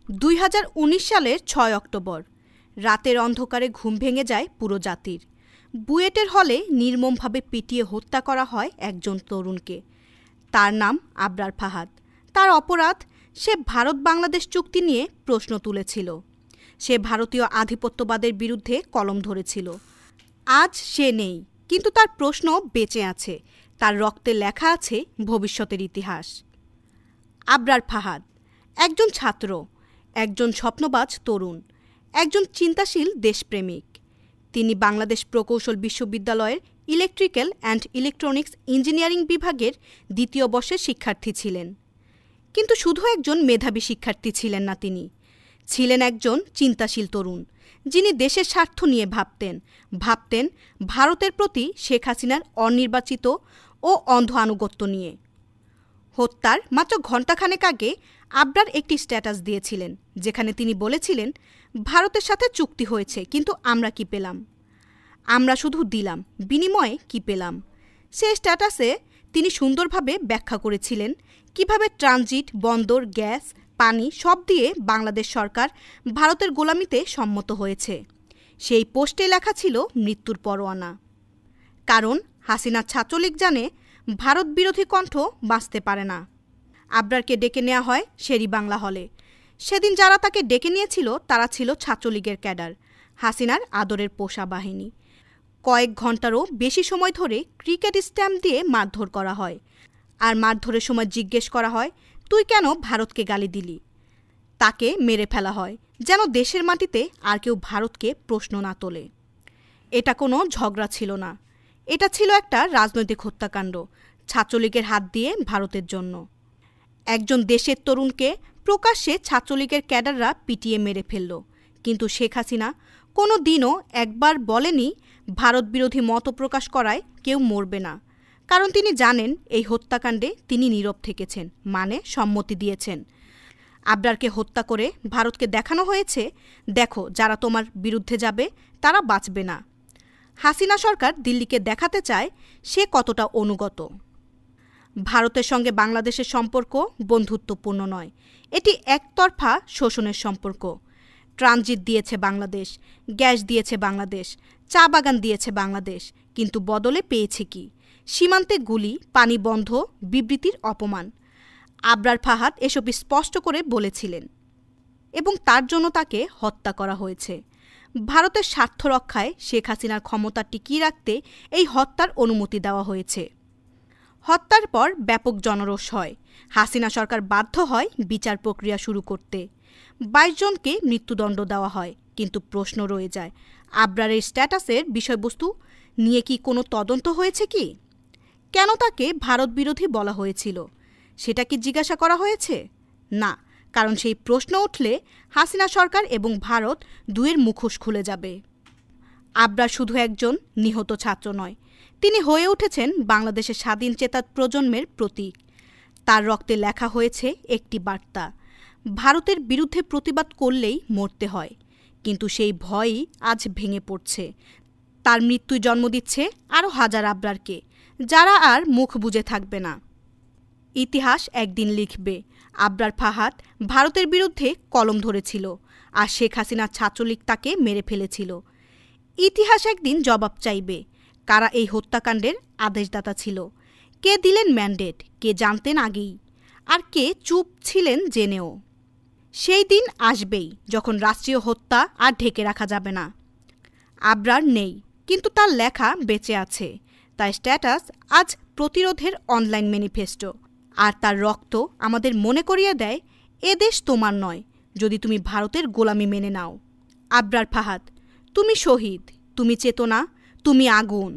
2019 সালের 6 অক্টোবর রাতের অন্ধকারে ঘুম ভেঙে যায় পুরো জাতির। বুয়েটের হলে নির্মমভাবে পিটিয়ে হত্যা করা হয় একজন তরুণকে। তার নাম আবরার ফাহাদ। তার অপরাধ, সে ভারত বাংলাদেশ চুক্তি নিয়ে প্রশ্ন তুলেছিল। সে ভারতীয় আধিপত্যবাদের বিরুদ্ধে কলম ধরেছিল। আজ সে নেই, কিন্তু তার প্রশ্ন বেঁচে আছে। তার রক্তে লেখা আছে ভবিষ্যতের ইতিহাস। আবরার ফাহাদ একজন ছাত্র, একজন স্বপ্নবাজ তরুণ, একজন চিন্তাশীল দেশপ্রেমিক। তিনি বাংলাদেশ প্রকৌশল বিশ্ববিদ্যালয়ের ইলেকট্রিক্যাল অ্যান্ড ইলেকট্রনিক্স ইঞ্জিনিয়ারিং বিভাগের 2য় বর্ষের শিক্ষার্থী ছিলেন। কিন্তু শুধু একজন মেধাবী শিক্ষার্থী ছিলেন না, তিনি ছিলেন একজন চিন্তাশীল তরুণ, যিনি দেশের স্বার্থ নিয়ে ভাবতেন ভারতের প্রতি শেখ হাসিনার অনির্বাচিত ও অন্ধ আনুগত্য নিয়ে। হত্যার মাত্র ঘণ্টাখানেক আগে আবরার একটি স্ট্যাটাস দিয়েছিলেন, যেখানে তিনি বলেছিলেন, ভারতের সাথে চুক্তি হয়েছে, কিন্তু আমরা কি পেলাম? আমরা শুধু দিলাম, বিনিময়ে কি পেলাম? সেই স্ট্যাটাসে তিনি সুন্দরভাবে ব্যাখ্যা করেছিলেন কিভাবে ট্রানজিট, বন্দর, গ্যাস, পানি সব দিয়ে বাংলাদেশ সরকার ভারতের গোলামিতে সম্মত হয়েছে। সেই পোস্টে লেখা ছিল মৃত্যুর পরোয়ানা। কারণ হাসিনা ছাত্রলীগ জানে ভারত বিরোধী কণ্ঠ বাঁচতে পারে না। আবরারকে ডেকে নেওয়া হয় শেরি বাংলা হলে। সেদিন যারা তাকে ডেকে নিয়েছিল তারা ছিল ছাত্রলীগের ক্যাডার, হাসিনার আদরের পোষা বাহিনী। কয়েক ঘণ্টারও বেশি সময় ধরে ক্রিকেট স্ট্যাম্প দিয়ে মারধর করা হয়। আর মারধরের সময় জিজ্ঞেস করা হয়, তুই কেন ভারতকে গালি দিলি? তাকে মেরে ফেলা হয়, যেন দেশের মাটিতে আর কেউ ভারতকে প্রশ্ন না তোলে। এটা কোনো ঝগড়া ছিল না, এটা ছিল একটা রাজনৈতিক হত্যাকাণ্ড, ছাত্রলীগের হাত দিয়ে ভারতের জন্য। একজন দেশের তরুণকে প্রকাশ্যে ছাত্রলীগের ক্যাডাররা পিটিয়ে মেরে ফেলল। কিন্তু শেখ হাসিনা কোনো দিনও একবার বলেনি ভারত বিরোধী মত প্রকাশ করায় কেউ মরবে না। কারণ তিনি জানেন এই হত্যাকাণ্ডে তিনি নীরব থেকেছেন, মানে সম্মতি দিয়েছেন। আবরারকে হত্যা করে ভারতকে দেখানো হয়েছে, দেখো যারা তোমার বিরুদ্ধে যাবে তারা বাঁচবে না। হাসিনা সরকার দিল্লিকে দেখাতে চায় সে কতটা অনুগত। ভারতের সঙ্গে বাংলাদেশের সম্পর্ক বন্ধুত্বপূর্ণ নয়, এটি একতরফা শোষণের সম্পর্ক। ট্রানজিট দিয়েছে বাংলাদেশ, গ্যাস দিয়েছে বাংলাদেশ, চা বাগান দিয়েছে বাংলাদেশ, কিন্তু বদলে পেয়েছে কি? সীমান্তে গুলি, পানি বন্ধ, বিবৃতির অপমান। আবরার ফাহাদ এসব স্পষ্ট করে বলেছিলেন এবং তার জন্য তাকে হত্যা করা হয়েছে। ভারতের স্বার্থ রক্ষায় শেখ হাসিনার ক্ষমতা টিকিয়ে রাখতে এই হত্যার অনুমতি দেওয়া হয়েছে। হত্যার পর ব্যাপক জনরোষ হয়। হাসিনা সরকার বাধ্য হয় বিচার প্রক্রিয়া শুরু করতে। 22 জনকে মৃত্যুদণ্ড দেওয়া হয়। কিন্তু প্রশ্ন রয়ে যায়, আবরারের স্ট্যাটাসের বিষয়বস্তু নিয়ে কি কোনো তদন্ত হয়েছে কি? কেন তাকে ভারত বিরোধী বলা হয়েছিল সেটা কি জিজ্ঞাসা করা হয়েছে? না, কারণ সেই প্রশ্ন উঠলে হাসিনা সরকার এবং ভারত দুয়ের মুখোশ খুলে যাবে। আবরার শুধু একজন নিহত ছাত্র নয়, তিনি হয়ে উঠেছেন বাংলাদেশের স্বাধীন চেতা প্রজন্মের প্রতীক। তার রক্তে লেখা হয়েছে একটি বার্তা, ভারতের বিরুদ্ধে প্রতিবাদ করলেই মরতে হয়। কিন্তু সেই ভয়ই আজ ভেঙে পড়ছে। তার মৃত্যুই জন্ম দিচ্ছে আরও হাজার আবরারকে, যারা আর মুখ বুজে থাকবে না। ইতিহাস একদিন লিখবে আবরার ফাহাদ ভারতের বিরুদ্ধে কলম ধরেছিল, আর শেখ হাসিনার ছাত্রলীগ তাকে মেরে ফেলেছিল। ইতিহাস একদিন জবাব চাইবে, কারা এই হত্যাকাণ্ডের আদেশদাতা ছিল, কে দিলেন ম্যান্ডেট, কে জানতেন আগেই, আর কে চুপ ছিলেন জেনেও। সেই দিন আসবেই যখন রাষ্ট্রীয় হত্যা আর ঢেকে রাখা যাবে না। আবরার নেই, কিন্তু তার লেখা বেঁচে আছে। তার স্ট্যাটাস আজ প্রতিরোধের অনলাইন ম্যানিফেস্টো, আর তার রক্ত আমাদের মনে করিয়ে দেয় এ দেশ তোমার নয় যদি তুমি ভারতের গোলামি মেনে নাও। আবরার ফাহাদ, তুমি শহীদ, তুমি চেতনা, তুমি আগুন।